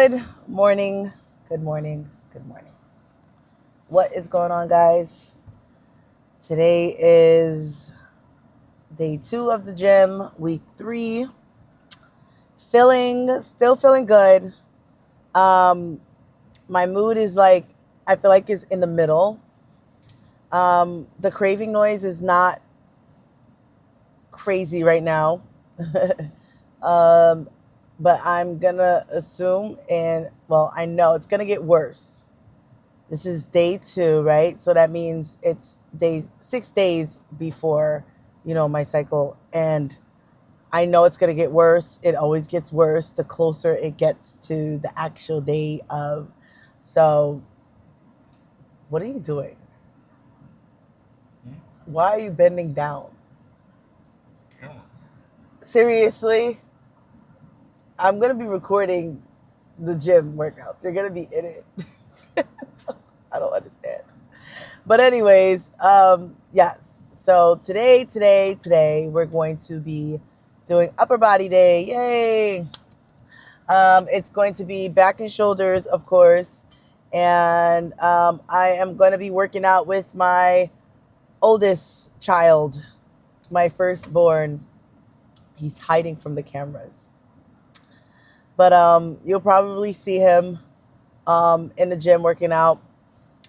Good morning. Good morning. Good morning. What is going on, guys? Today is day 2 of the gym, week 3. Still feeling good. My mood is I feel like it's in the middle. The craving noise is not crazy right now. But I'm gonna assume I know it's gonna get worse. This is day 2, right? So that means it's 6 days before, my cycle. And I know it's going to get worse. It always gets worse the closer it gets to the actual day of. So what are you doing? Why are you bending down? Seriously? I'm going to be recording the gym workouts. You're going to be in it. I don't understand. But anyways, yes. So today, we're going to be doing upper body day. Yay! It's going to be back and shoulders, of course. And I am going to be working out with my oldest child, my firstborn. He's hiding from the cameras. But you'll probably see him in the gym working out.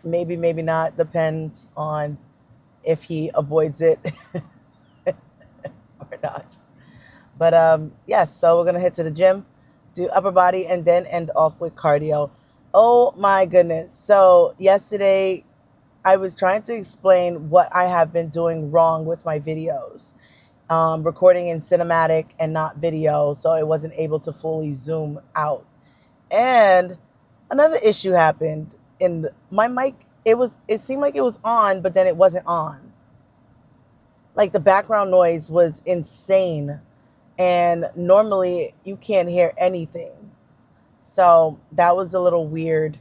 Maybe, maybe not. Depends on if he avoids it or not. But yes, so we're going to head to the gym, do upper body, and then end off with cardio. Oh my goodness. So yesterday I was trying to explain what I have been doing wrong with my videos. Recording in cinematic and not video, so it wasn't able to fully zoom out. And another issue happened in my mic. It seemed like it was on, but then it wasn't on. Like the background noise was insane. And normally you can't hear anything. So that was a little weird.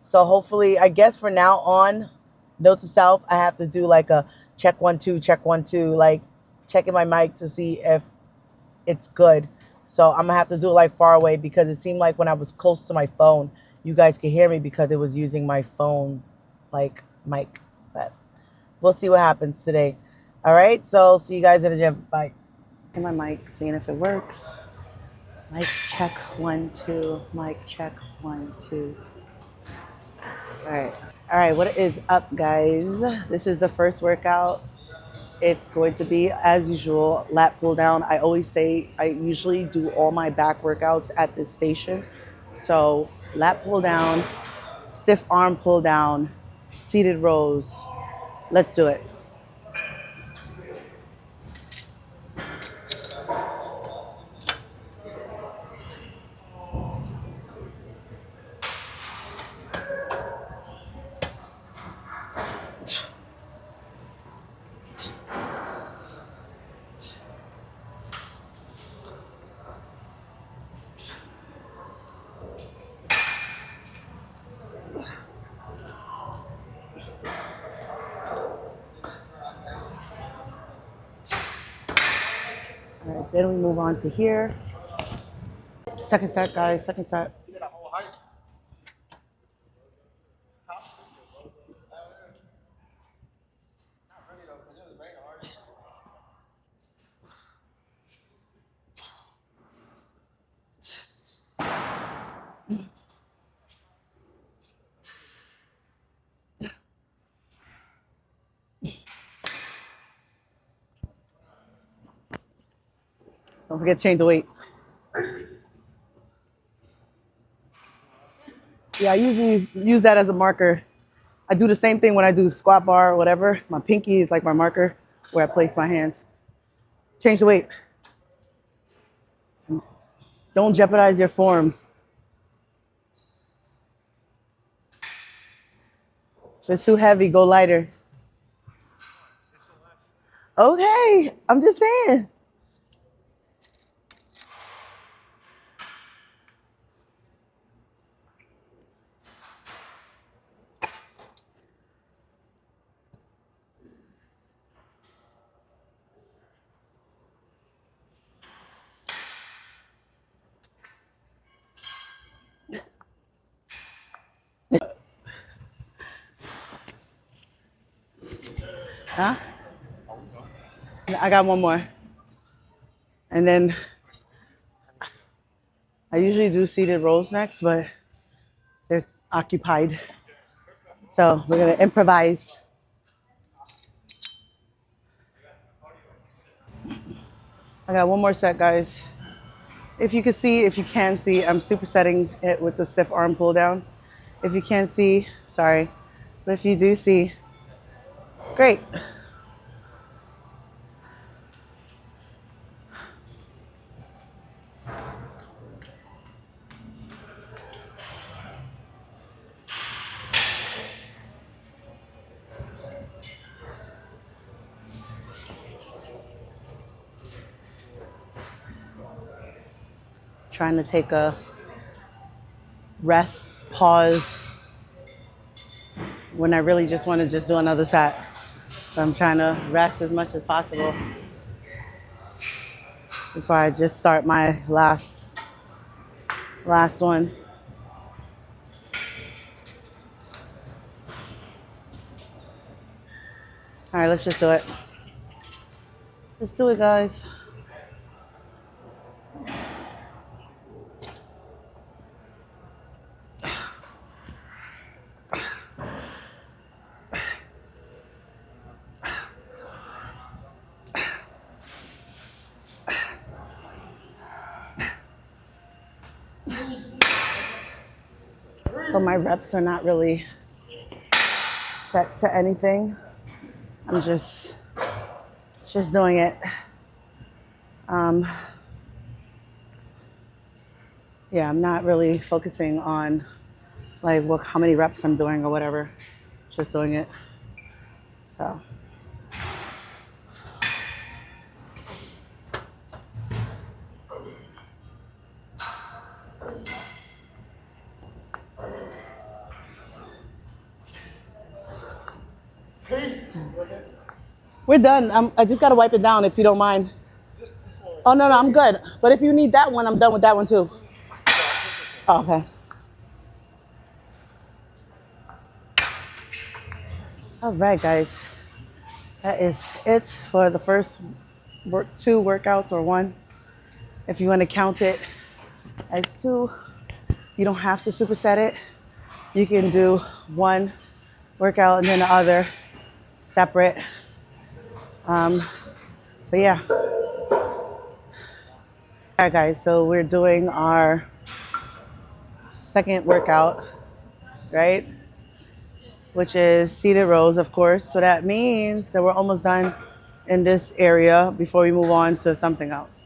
So hopefully, I guess for now on, note to self, I have to do like a check 1 2, check 1 2, like checking my mic to see if it's good. So I'm gonna have to do it like far away, because it seemed like when I was close to my phone, you guys could hear me because it was using my phone like mic. But we'll see what happens today. All right, so see you guys in the gym. Bye. In my mic, seeing if it works. Mic check 1 2. Mic check 1 2. All right, what is up, guys? This is the first workout. It's going to be, as usual, lat pull down. I always say I usually do all my back workouts at this station. So lat pull down, stiff arm pull down, seated rows. Let's do it. All right, then we move on to here. Second set, guys, second set. Don't forget to change the weight. Yeah, I usually use that as a marker. I do the same thing when I do squat bar or whatever. My pinky is like my marker where I place my hands. Change the weight. Don't jeopardize your form. If it's too heavy, go lighter. Okay, I'm just saying. Huh? I got one more. And then I usually do seated rows next, but they're occupied. So we're gonna improvise. I got one more set, guys. If you can see, if you can see, I'm supersetting it with the stiff arm pull down. If you can't see, sorry. But if you do see, great. Trying to take a rest, pause, when I really just want to just do another set. So I'm trying to rest as much as possible before I just start my last one. All right, let's just do it. Let's do it, guys. So my reps are not really set to anything. I'm just doing it. Yeah, I'm not really focusing on like how many reps I'm doing or whatever. Just doing it. So. We're done. I just gotta wipe it down if you don't mind. Oh no, I'm good. But if you need that one, I'm done with that one too. Oh, okay. All right, guys. That is it for the first two workouts, or one. If you want to count it as two, you don't have to superset it. You can do one workout and then the other separate. But yeah. All right, guys. So we're doing our second workout, right? Which is seated rows, of course. So that means that we're almost done in this area before we move on to something else.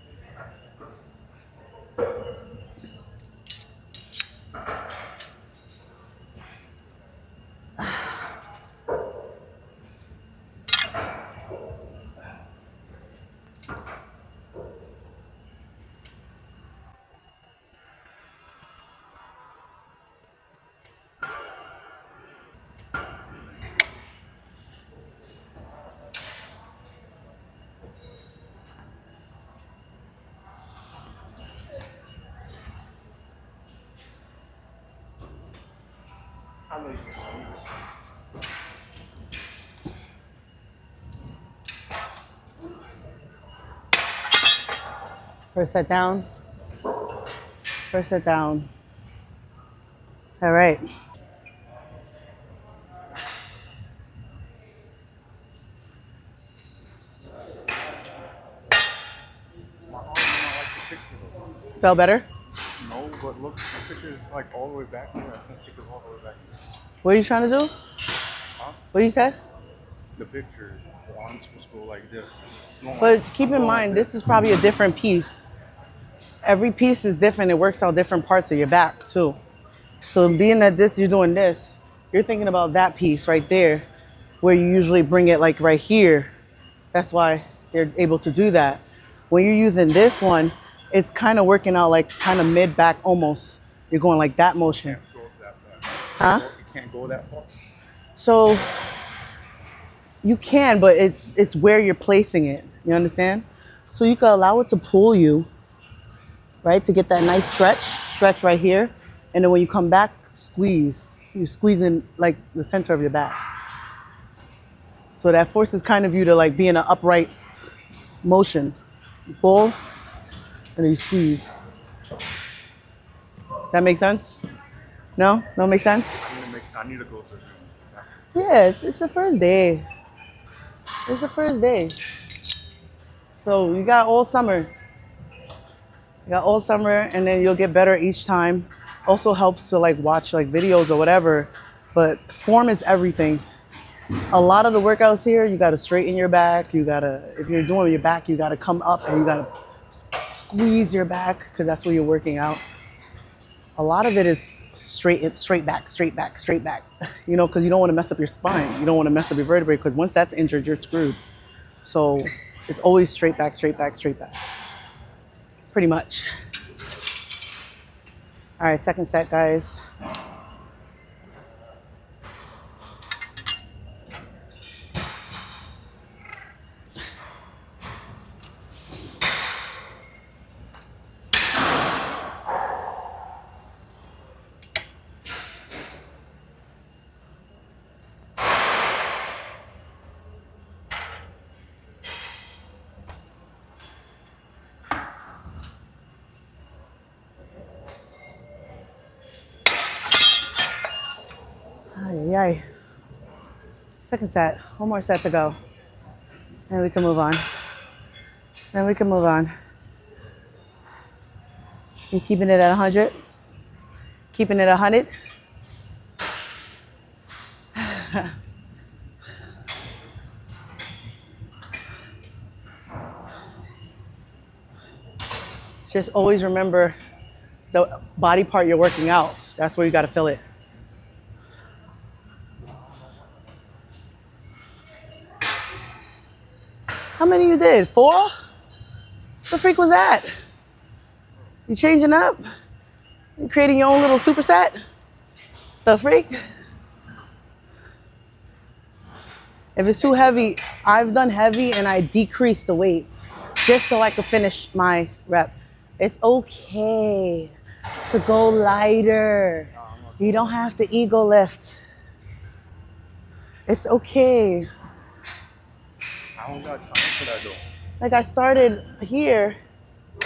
First set down. First set down. All right. Felt better? No, but look, the picture is like all the way back here. I can't take it all the way back here. What are you trying to do? Huh? What you said? The picture, the arm's supposed to go like this. But keep in mind, this is probably a different piece. Every piece is different. It works out different parts of your back too. So being that you're doing this, you're thinking about that piece right there, where you usually bring it like right here. That's why they're able to do that. When you're using this one, it's kind of working out like kind of mid back almost. You're going like that motion. Go that far. Huh? You can't go that far. So you can, but it's where you're placing it. You understand? So you can allow it to pull you, right, to get that nice stretch right here. And then when you come back, squeeze. So you're squeezing like the center of your back So that forces kind of you to like be in an upright motion. You pull and then you squeeze. That makes sense? No? Don't make sense? I need to go to the gym. Yeah, it's the first day. It's the first day. So you got all summer. You got all summer and then you'll get better each time. Also helps to like watch like videos or whatever. But form is everything. A lot of the workouts here, you gotta straighten your back. You gotta, if you're doing your back, you gotta come up and you gotta squeeze your back because that's where you're working out. A lot of it is straight back, straight back, straight back. You know, because you don't want to mess up your spine. You don't want to mess up your vertebrae because once that's injured, you're screwed. So it's always straight back, straight back, straight back. Pretty much. All right, second set, guys. Ay, ay. Second set. One more set to go. And we can move on. Then we can move on. You keeping it at 100? Keeping it 100? Just always remember the body part you're working out. That's where you got to feel it. How many you did? 4? What the freak was that? You changing up? You creating your own little superset? The freak? If it's too heavy, I've done heavy and I decrease the weight just so I could finish my rep. It's okay to go lighter. You don't have to ego lift. It's okay. I don't got time for that though. Like I started here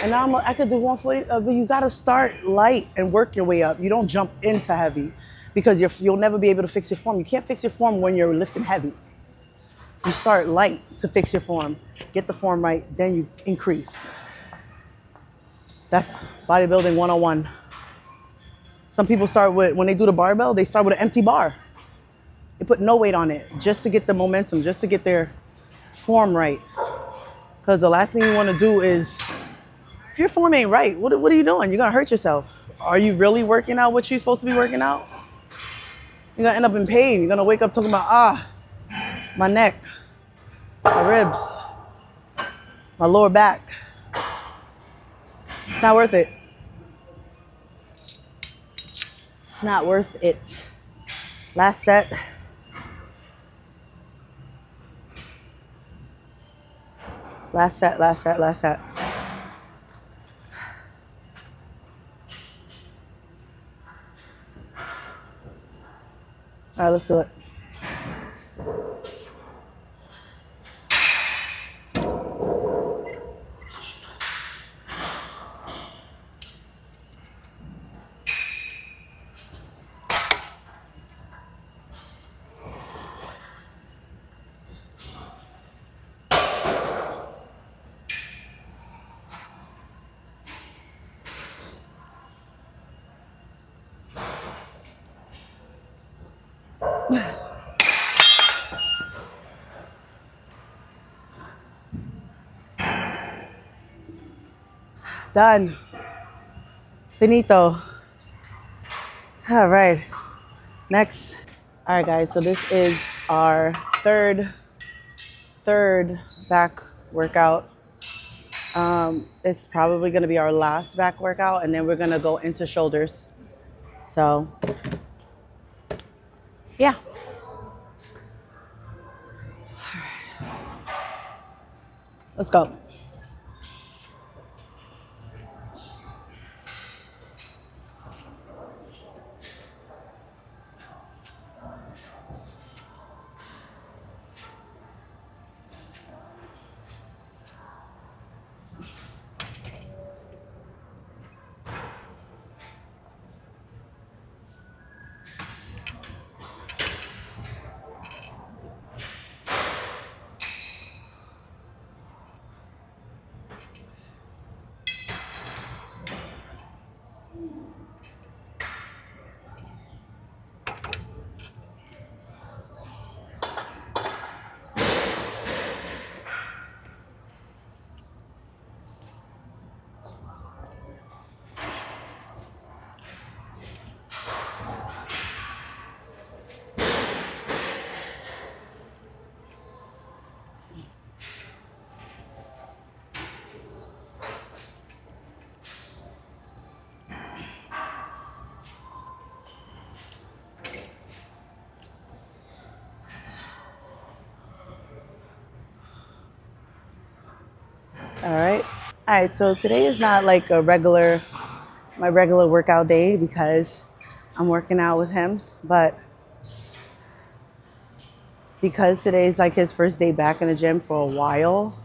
and now I could do 140, but you gotta start light and work your way up. You don't jump into heavy because you'll never be able to fix your form. You can't fix your form when you're lifting heavy. You start light to fix your form. Get the form right, then you increase. That's bodybuilding 101. Some people start with, when they do the barbell, they start with an empty bar. They put no weight on it just to get the momentum, just to get their form right. Because the last thing you want to do is, if your form ain't right, what are you doing? You're going to hurt yourself. Are you really working out what you're supposed to be working out? You're going to end up in pain. You're going to wake up talking about, my neck, my ribs, my lower back. It's not worth it. It's not worth it. Last set. Last set, last set, last set. All right, let's do it. Done. Finito. All right. Next. All right, guys. So this is our third back workout. It's probably going to be our last back workout, and then we're going to go into shoulders. So, yeah. Let's go. All right, so today is not like my regular workout day because I'm working out with him, but because today's like his first day back in the gym for a while,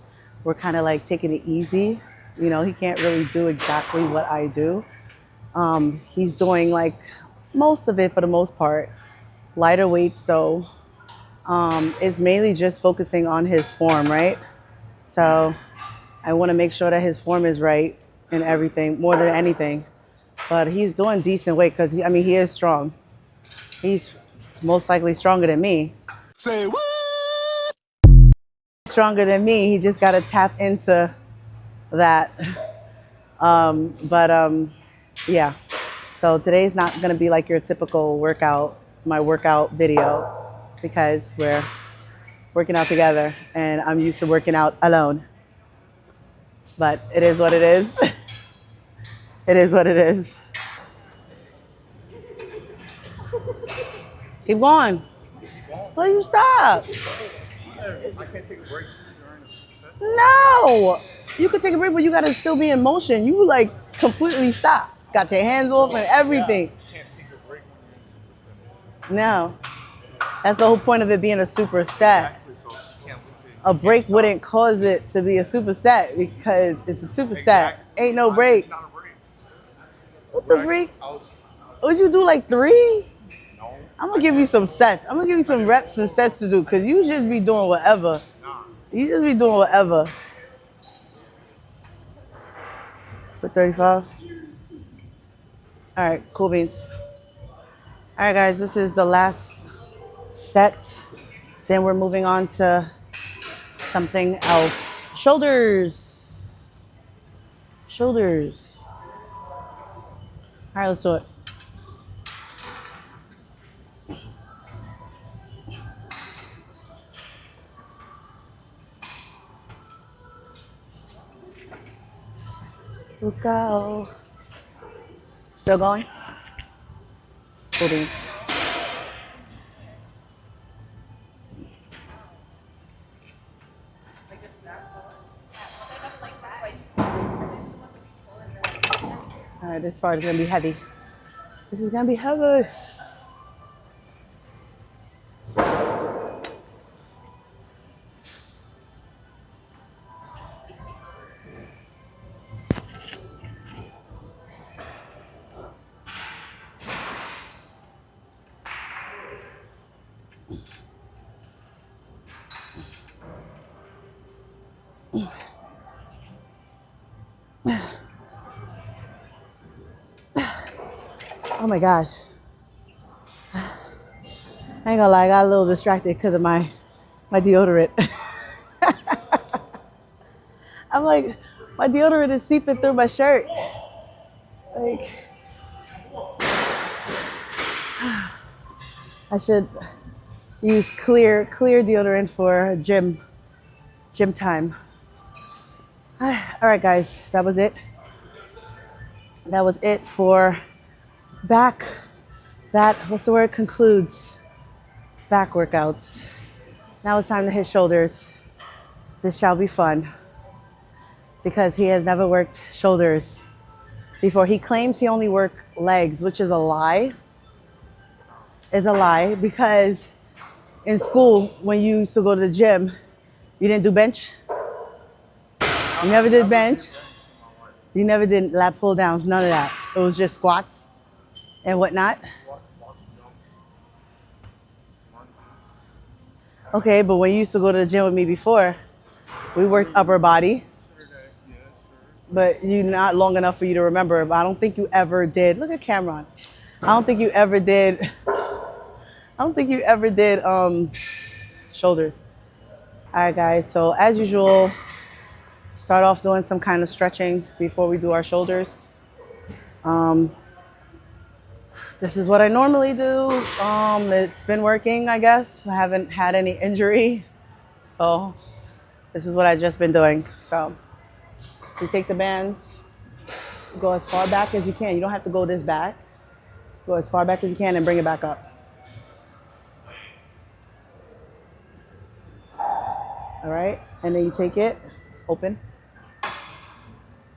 we're kind of like taking it easy. You know, he can't really do exactly what I do. He's doing like most of it for the most part. Lighter weights though. It's mainly just focusing on his form, right? So I want to make sure that his form is right and everything more than anything. But he's doing decent weight because I mean he is strong. He's most likely stronger than me. Say what? Stronger than me. He just got to tap into that. But yeah. So today's not gonna be like your typical workout, my workout video, because we're working out together, and I'm used to working out alone. But it is what it is. It is what it is. Keep going. Will you stop? I can't take a break during a set. No. You could take a break, but you gotta still be in motion. You like completely stop. Got your hands off and everything. Yeah, you can't take a break when you're in a super set. No. That's the whole point of it being a super set. Exactly, so you can't loop it. A break wouldn't cause it to be a superset because it's a superset. Ain't no breaks. Not a break. What the freak? I was, Would you do like 3? no, I'm gonna give you some sets. I'm gonna give you some reps and sets to do because you just be doing whatever. nah. You just be doing whatever. For 35. All right, cool beans. All right, guys, this is the last set. Then we're moving on to something else. Shoulders. Shoulders. All right, let's do it. Let's go. Still going? Cool beans. All right, this part is gonna be heavy. This is gonna be heavy. Oh my gosh. I ain't gonna lie, I got a little distracted because of my deodorant. I'm like, my deodorant is seeping through my shirt. Like, I should use clear deodorant for gym time. All right, guys, that was it. That was it for back. That, what's the word? Concludes back workouts. Now it's time to hit shoulders. This shall be fun because he has never worked shoulders before. He claims he only worked legs, which is a lie. It's a lie because in school, when you used to go to the gym, you didn't do bench. You never did bench. You never did lat pull downs, none of that. It was just squats and whatnot. Okay, but when you used to go to the gym with me before, we worked upper body. But you not long enough for you to remember. But I don't think you ever did. Look at Cameron. I don't think you ever did. Shoulders. All right, guys. So as usual, start off doing some kind of stretching before we do our shoulders. This is what I normally do. It's been working, I guess. I haven't had any injury. So this is what I've just been doing. So you take the bands, go as far back as you can. You don't have to go this back. Go as far back as you can and bring it back up. All right, and then you take it, open.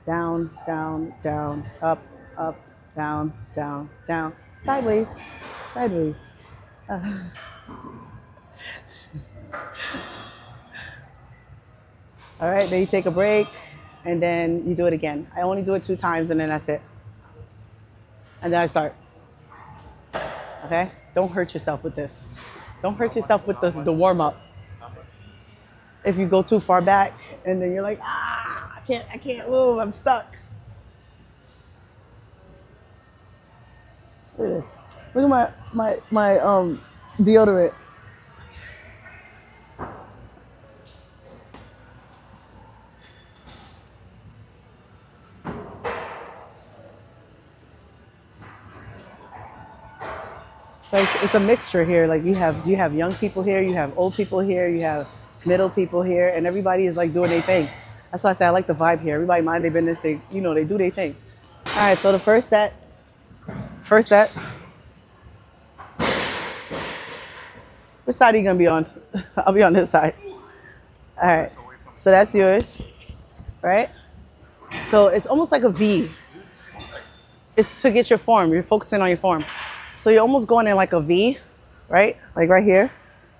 down, down, down, up, up, down, down, down, sideways, sideways. Uh, all right, then you take a break and then you do it again. I only do it 2 times and then that's it. And then I start. Okay? Don't hurt yourself with this. Don't hurt yourself with the warm up. If you go too far back and then you're like, I can't move, I'm stuck. Look at this. Look at my deodorant. So it's a mixture here. Like you have young people here, you have old people here, you have middle people here, and everybody is like doing their thing. That's why I say I like the vibe here. Everybody mind their business. They they do their thing. All right. So the first set. Which side are you gonna be on? I'll be on this side. All right. So that's yours, right? So it's almost like a V. It's to get your form. You're focusing on your form. So you're almost going in like a V, right? Like right here,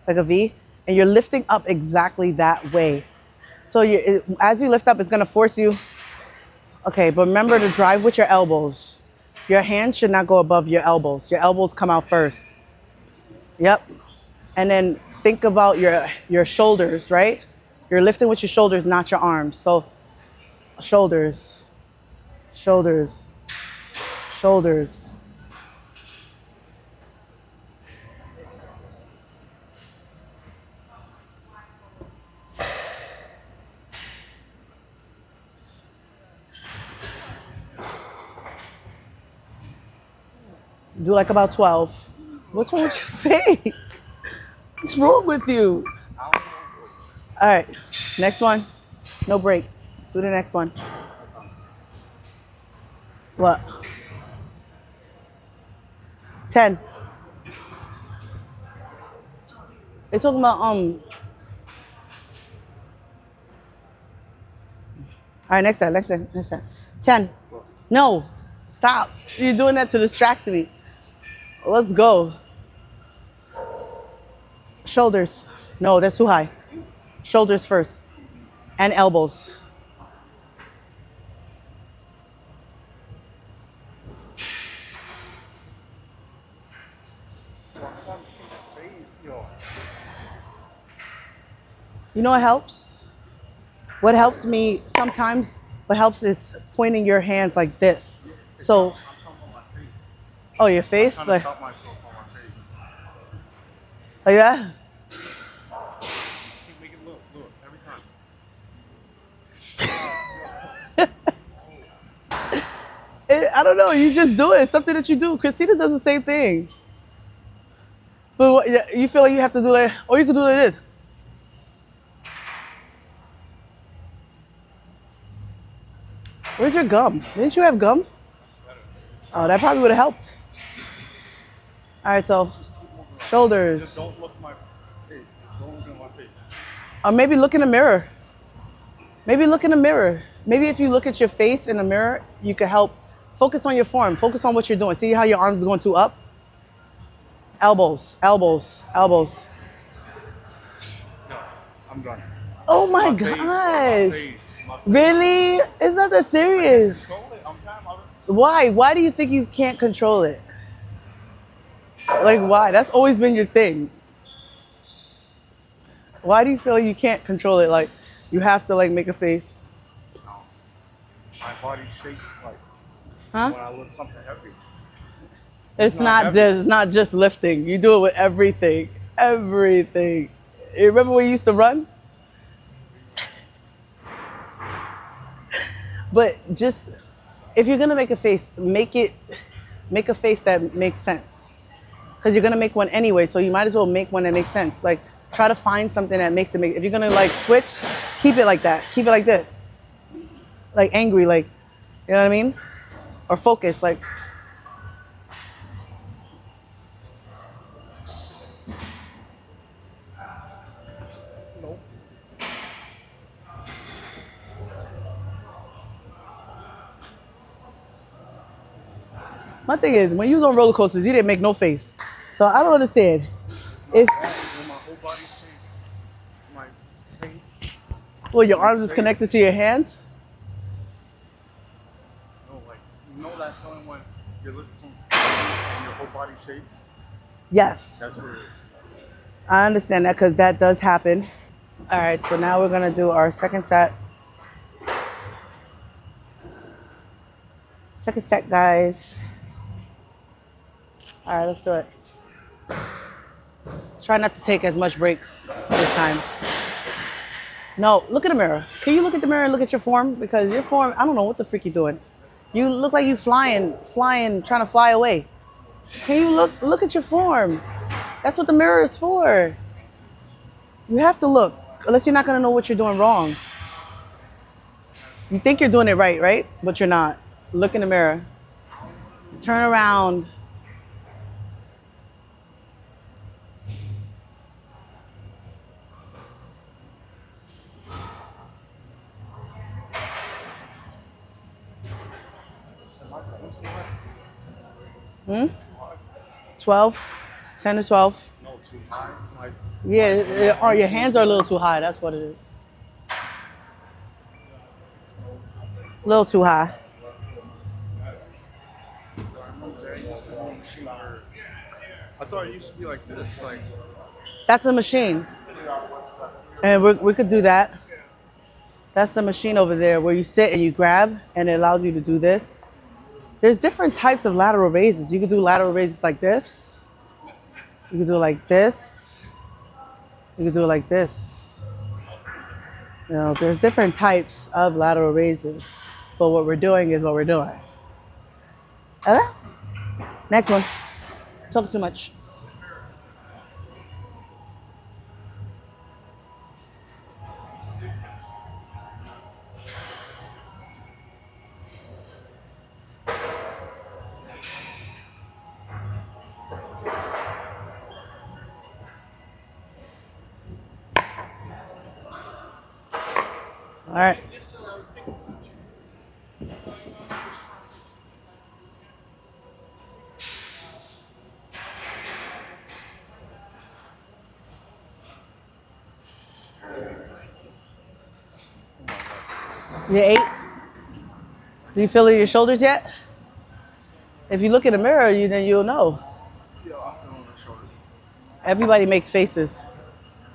like a V. And you're lifting up exactly that way. So as you lift up, it's going to force you. Okay, but remember to drive with your elbows. Your hands should not go above your elbows. Your elbows come out first. Yep. And then think about your shoulders, right? You're lifting with your shoulders, not your arms. So shoulders, shoulders, shoulders. Do like about 12. What's wrong with your face? What's wrong with you? All right, next one. No break. Do the next one. What? 10. They're talking about All right, next set. 10. No, stop. You're doing that to distract me. Let's go. Shoulders. No, that's too high. Shoulders first. And elbows. You know what helps? What helped me sometimes, what helps is pointing your hands like this. So, oh, your face? Like, oh, yeah? Make it look every time. I don't know. You just do it. It's something that you do. Christina does the same thing. But you feel like you have to do that, or you can do it like this. Where's your gum? Didn't you have gum? Oh, that probably would have helped. All right, so shoulders. Just don't look at my face. Just don't look at my face. Or maybe look in the mirror. Maybe look in the mirror. Maybe if you look at your face in the mirror, you can help focus on your form. Focus on what you're doing. See how your arms are going too up? Elbows, elbows, elbows. No, I'm done. Oh my gosh. Really? It's not that serious. Why? Why do you think you can't control it? Like, why? That's always been your thing. Why do you feel you can't control it? Like, you have to, like, make a face. No. My body shakes, like, huh? when I lift something heavy. It's not just lifting. You do it with everything. Everything. You remember when you used to run? But just, if you're going to make a face, make a face that makes sense. Because you're going to make one anyway, so you might as well make one that makes sense. Like, try to find something that makes it make, if you're going to, like, switch, keep it like that. Keep it like this. Like, angry, like, you know what I mean? Or focus, like. My thing is, when you was on roller coasters, you didn't make no face. So I don't understand. My If back, when my whole body shakes, my face, well, your my arms is face. connected to your hands. No, like you know that feeling when you're lifting something and your whole body shakes. Yes, That's what it is. I understand that because that does happen. All right, so now we're gonna do our second set. Second set, guys. All right, let's do it. Let's try not to take as much breaks this time. No, look at the mirror. Can you look at the mirror and look at your form? Because your form, I don't know what the freak you're doing. You look like you flying, trying to fly away. Can you look at your form? That's what the mirror is for. You have to look, unless you're not gonna know what you're doing wrong. You think you're doing it right, right? But you're not. Look in the mirror. Turn around. Am I going too high? Hmm? Too high? 12, 10 to 12. No, too high. Like, when my Yeah, or arms your go hands too are a high. little too high. That's what it is. A little too high. So I remember there used to be a machine where I thought it used to be like this, like That's a machine. And we could do that. That's the machine over there where you sit and you grab and it allows you to do this. There's different types of lateral raises. You could do lateral raises like this. You could do it like this. You could do it like this. You know, there's different types of lateral raises. But what we're doing is what we're doing. Okay? Next one. Talk too much. All right. You ate? Do you feel it in your shoulders yet? If you look in the mirror, then you'll know. yeah, I feel on the shoulder. Everybody makes faces.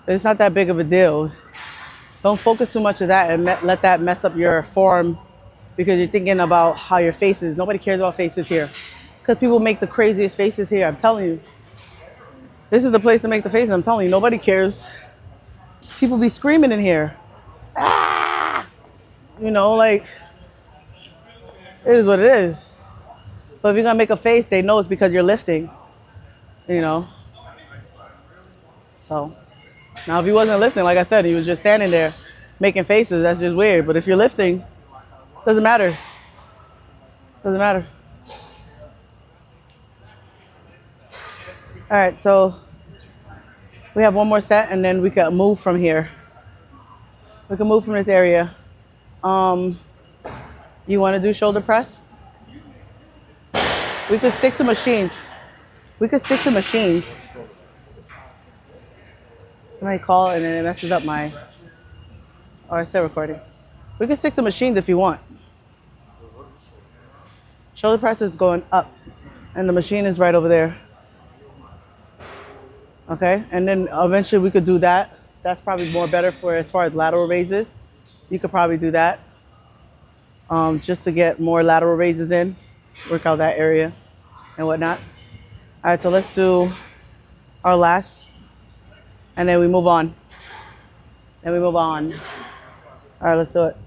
It's not that big of a deal. Don't focus too much of that and let that mess up your form because you're thinking about how your face is. Nobody cares about faces here. Because people make the craziest faces here. I'm telling you. This is the place to make the faces. I'm telling you. Nobody cares. People be screaming in here. Ah! You know, like, it is what it is. But if you're going to make a face, they know it's because you're lifting. You know? So, now if he wasn't lifting, like I said, he was just standing there making faces. That's just weird. But if you're lifting, doesn't matter. Doesn't matter. All right, so we have one more set and then we can move from here. We can move from this area. Um, you want to do shoulder press? We could stick to machines. We could stick to machines. Somebody call and then it messes up my, or it's still recording. We could stick to machines if you want. Shoulder press is going up and the machine is right over there. Okay, and then eventually we could do that. That's probably more better for as far as lateral raises. You could probably do that just to get more lateral raises in, work out that area and whatnot. All right, so let's do our last, and then we move on. Then we move on. All right, let's do it.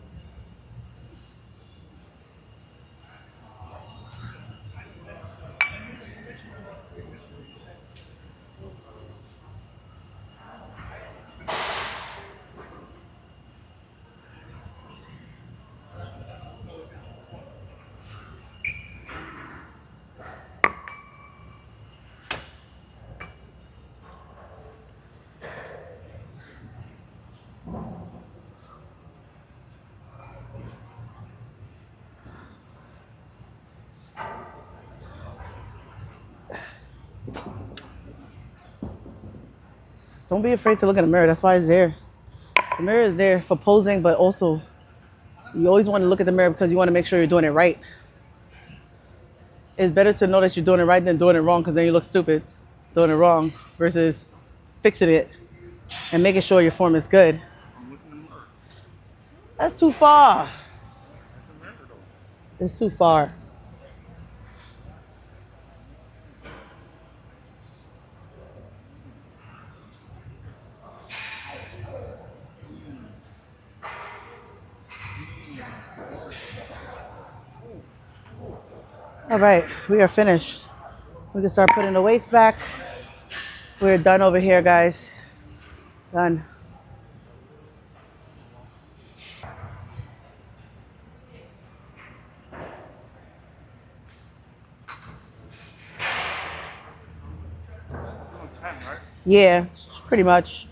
Don't be afraid to look in the mirror. That's why it's there. The mirror is there for posing, but also you always want to look at the mirror because you want to make sure you're doing it right. It's better to know that you're doing it right than doing it wrong because then you look stupid doing it wrong versus fixing it and making sure your form is good. I'm looking in the mirror. That's too far. That's a mirror though. It's too far. All right, we are finished. We can start putting the weights back. We're done over here, guys. Done. Doing 10, right? Yeah, pretty much.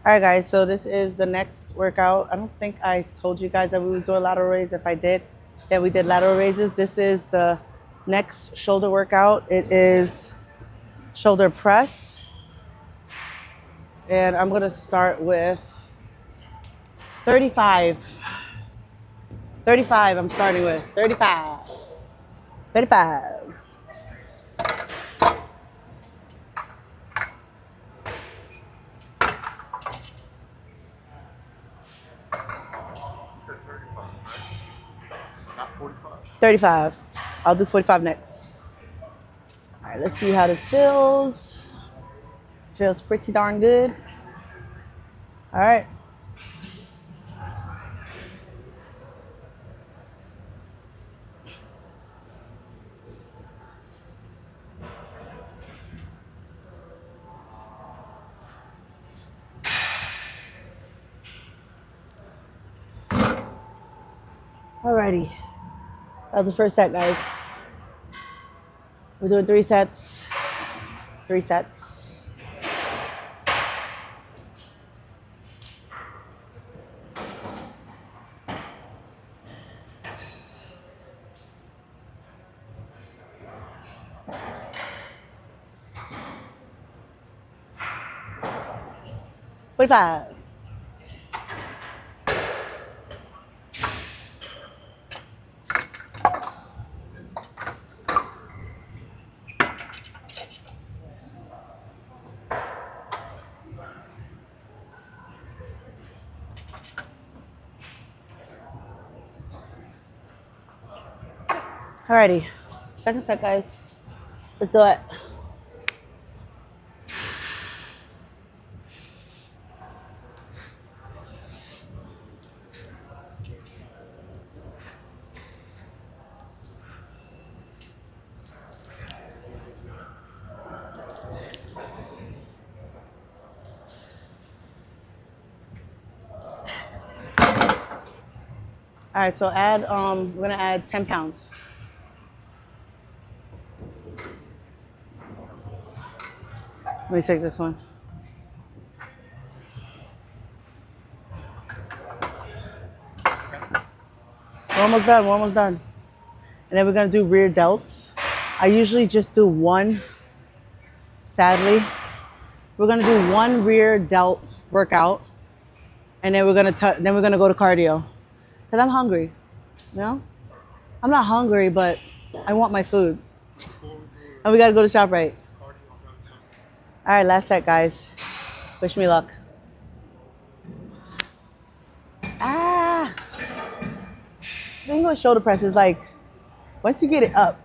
All right, guys, so this is the next workout. I don't think I told you guys that we was doing lateral raises. If I did, yeah, we did lateral raises. This is the next shoulder workout. It is shoulder press. And I'm going to start with 35. 35, I'm starting with 35. 35. You said 35, right? Not 45. 35. I'll do 45 next. All right, let's see how this feels. Feels pretty darn good. All right. Alrighty. That was the first set, guys. We're doing 3 sets. 3 sets. Five. Alrighty. Second set, guys. Let's do it. All right, so we're gonna add 10 pounds. Let me take this one. We're almost done, we're almost done. And then we're gonna do rear delts. I usually just do one, sadly. We're gonna do one rear delt workout, and then we're gonna go to cardio. Cause I'm hungry, you know? I'm not hungry, but I want my food. And we gotta go to ShopRite. All right, last set, guys. Wish me luck. Ah! The thing with shoulder press is like, once you get it up,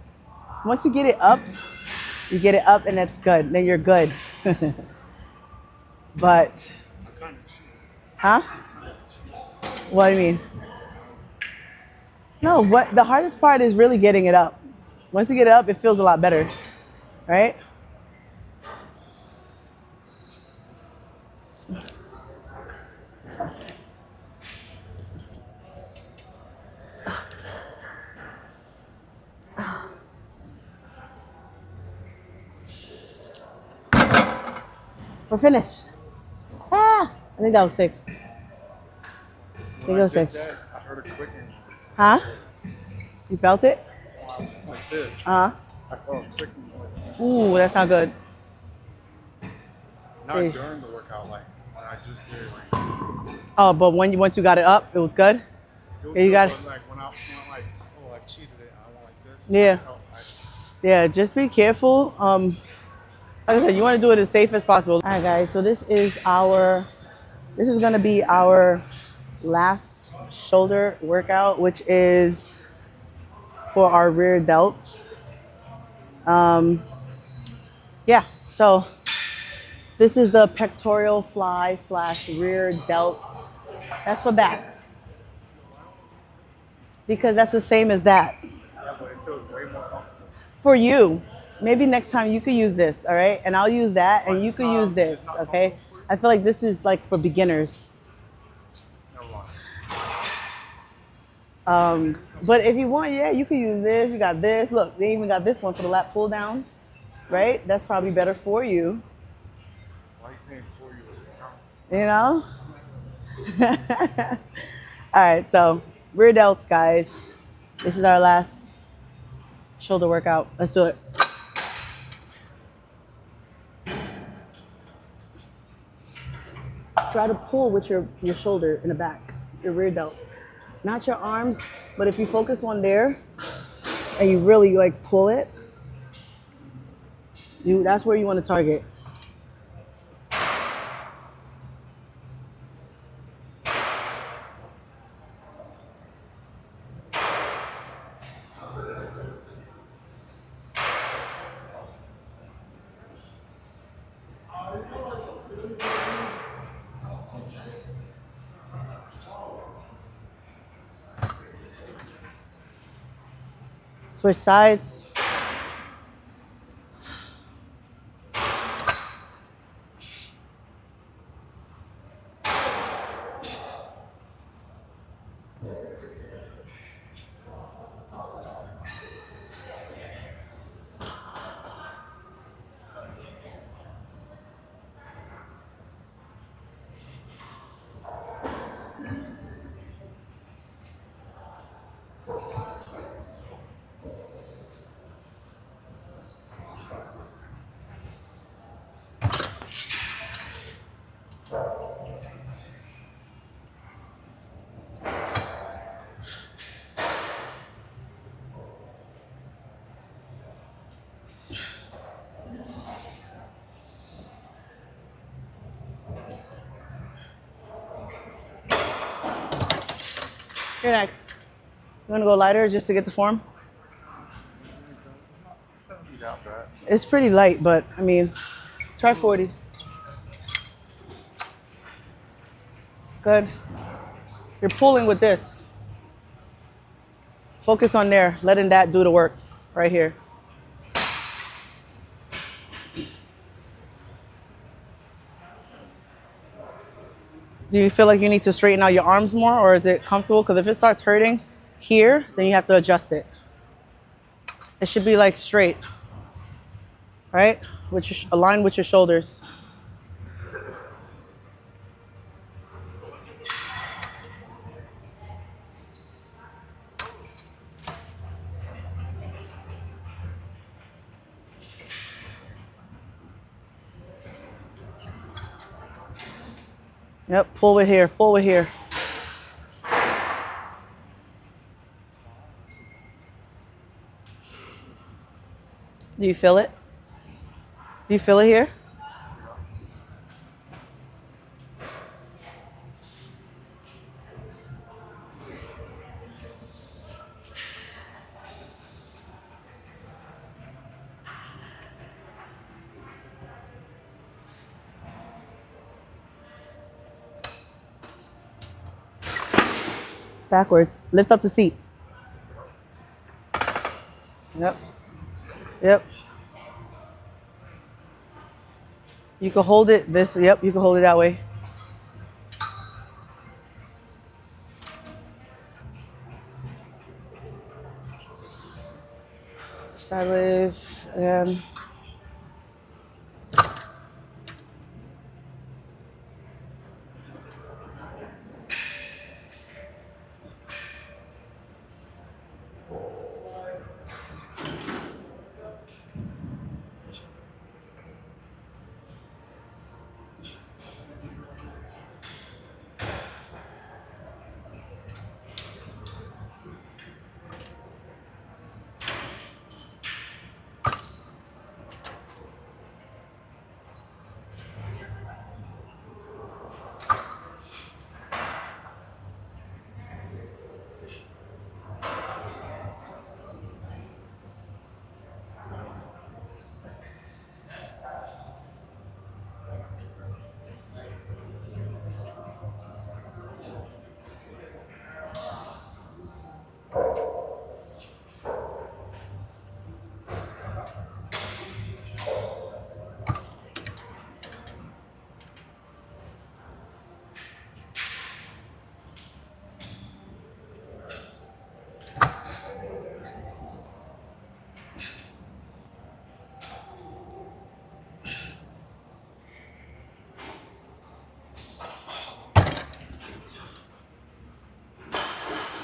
you get it up and that's good. Then you're good. But, huh? What do you mean? No, what the hardest part is really getting it up. Once you get it up, it feels a lot better, right? We're finished. Ah, I think that was 6. I think it was 6. I heard a clicking. Huh? You felt it? Like this. Uh-huh. I felt a clicking noise. Ooh, that's not good. Not during the workout, like when I just did it, like Oh, but once you got it up, it was good. it was Yeah, you good, got it. but like when I like, oh, I cheated it, and I went like this. Yeah, I yeah. Just be careful. Like I said, you want to do it as safe as possible. All right, guys. So this is our. This is gonna be our last shoulder workout, which is for our rear delts. Yeah. So this is the pectoral fly slash rear delt. That's for back because that's the same as that. yeah, but it feels way more comfortable. For you, maybe next time you could use this, all right? And I'll use that But and you it's could use not this, okay? comfortable for you. I feel like this is like for beginners. Never mind. But if you want, yeah, you could use this. You got this. Look, they even got this one for the lat pull down, right? That's probably better for you, Why are you saying for you? you know? All right, so rear delts, guys. This is our last shoulder workout. Let's do it. Try to pull with your shoulder in the back, your rear delts. Not your arms, but if you focus on there and you really like pull it, that's where you want to target. Switch sides. You're next. You want to go lighter just to get the form? Shouldn't be that bad. It's pretty light, but I mean, try 40. Good. You're pulling with this. Focus on there, letting that do the work right here. Do you feel like you need to straighten out your arms more or is it comfortable? Because if it starts hurting here, then you have to adjust it. It should be like straight, right? Align with your shoulders. Yep, pull with here, pull with here. Do you feel it? Do you feel it here? Backwards. Lift up the seat. Yep. Yep. You can hold it this, yep, you can hold it that way. Sideways and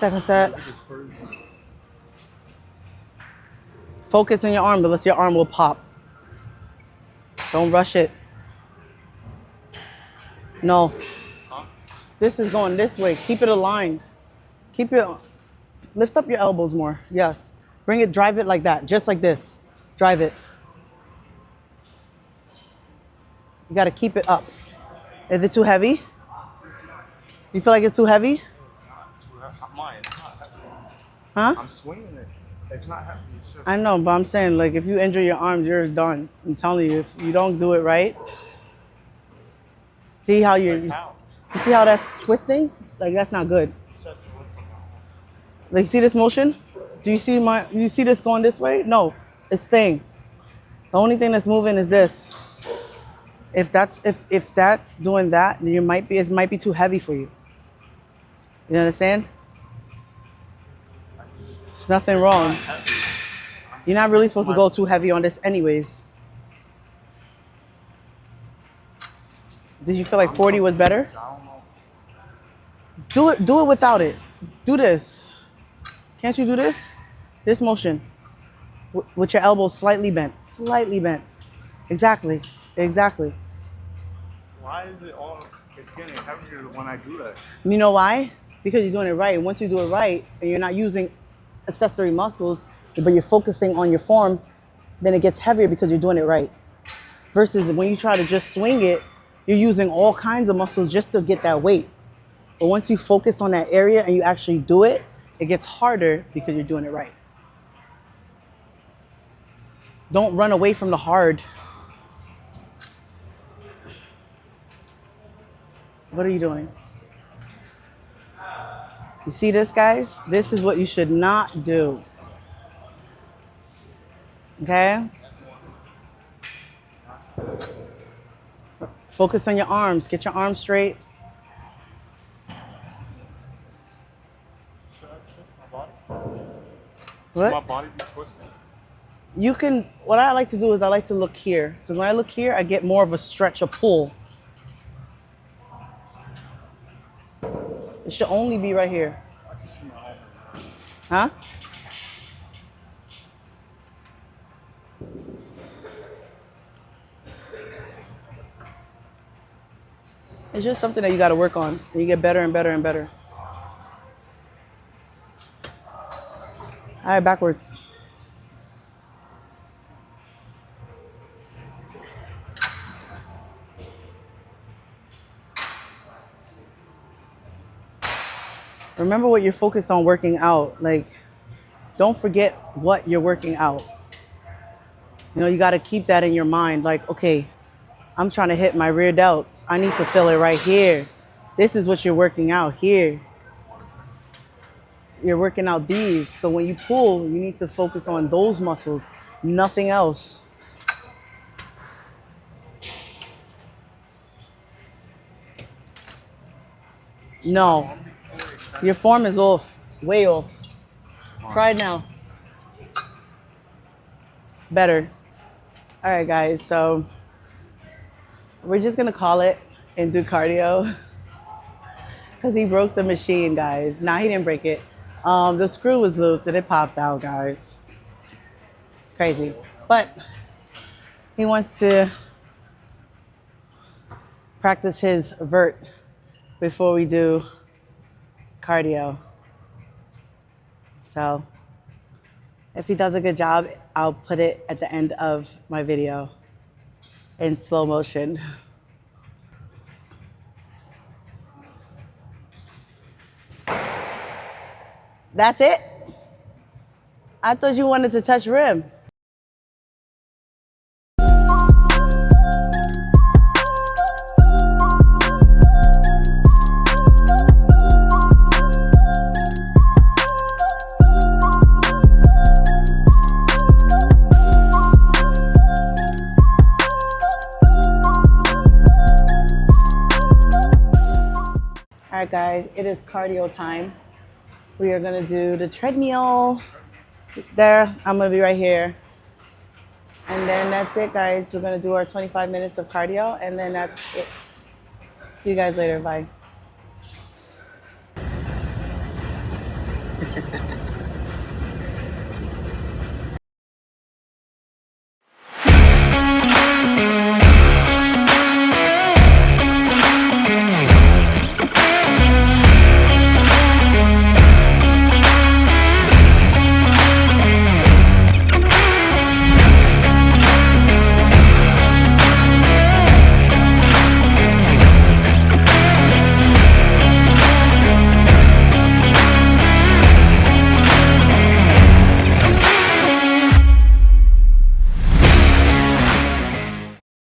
Second set. Look at this person. Focus on your arm, unless your arm will pop. Don't rush it. No. Huh? This is going this way. Keep it aligned. Keep it. Lift up your elbows more. Yes. Bring it, drive it like that. Just like this. Drive it. You got to keep it up. Is it too heavy? You feel like it's too heavy? Mine. It's not heavy. Huh? I'm swinging it. It's not heavy. It's just. I know, but I'm saying, like, if you injure your arms, you're done. I'm telling you, if you don't do it right, see how Like you how? see how that's twisting? Like, that's not good. Like, see this motion? Do you see you see this going this way? No, it's staying. The only thing that's moving is this. If that's doing that, then it might be too heavy for you. You understand? There's nothing wrong. You're not really supposed to go too heavy on this anyways. Did you feel like 40 was better? I don't know. Do it without it. Do this. Can't you do this? This motion. With your elbows slightly bent. Slightly bent. Exactly. Exactly. Why is it all? It's getting heavier when I do that. You know why? Because you're doing it right. Once you do it right and you're not using accessory muscles, but you're focusing on your form, then it gets heavier because you're doing it right. Versus when you try to just swing it, you're using all kinds of muscles just to get that weight. But once you focus on that area and you actually do it, it gets harder because you're doing it right. Don't run away from the hard. What are you doing? You see this, guys? This is what you should not do. Okay? Focus on your arms. Get your arms straight. Should I twist my body? What? Should my body be twisting? You can, what I like to do is I like to look here. Because when I look here, I get more of a stretch, a pull. It should only be right here. I can see my arm. Huh? It's just something that you got to work on. And you get better and better and better. All right, backwards. Remember what you're focused on working out. Like, don't forget what you're working out. You know, you got to keep that in your mind. Like, okay, I'm trying to hit my rear delts. I need to feel it right here. This is what you're working out here. You're working out these. So when you pull, you need to focus on those muscles, nothing else. No, your form is off, way off. Try it now. Better. All right, guys, so we're just gonna call it and do cardio because he broke the machine, guys. Nah, he didn't break it. The screw was loose and it popped out, guys. Crazy. But he wants to practice his vert before we do cardio. So if he does a good job, I'll put it at the end of my video in slow motion. That's it? I thought you wanted to touch rim. All right, guys, it is cardio time. We are gonna do the treadmill. There, I'm gonna be right here. And then that's it, guys. We're gonna do our 25 minutes of cardio, and then that's it. See you guys later, bye.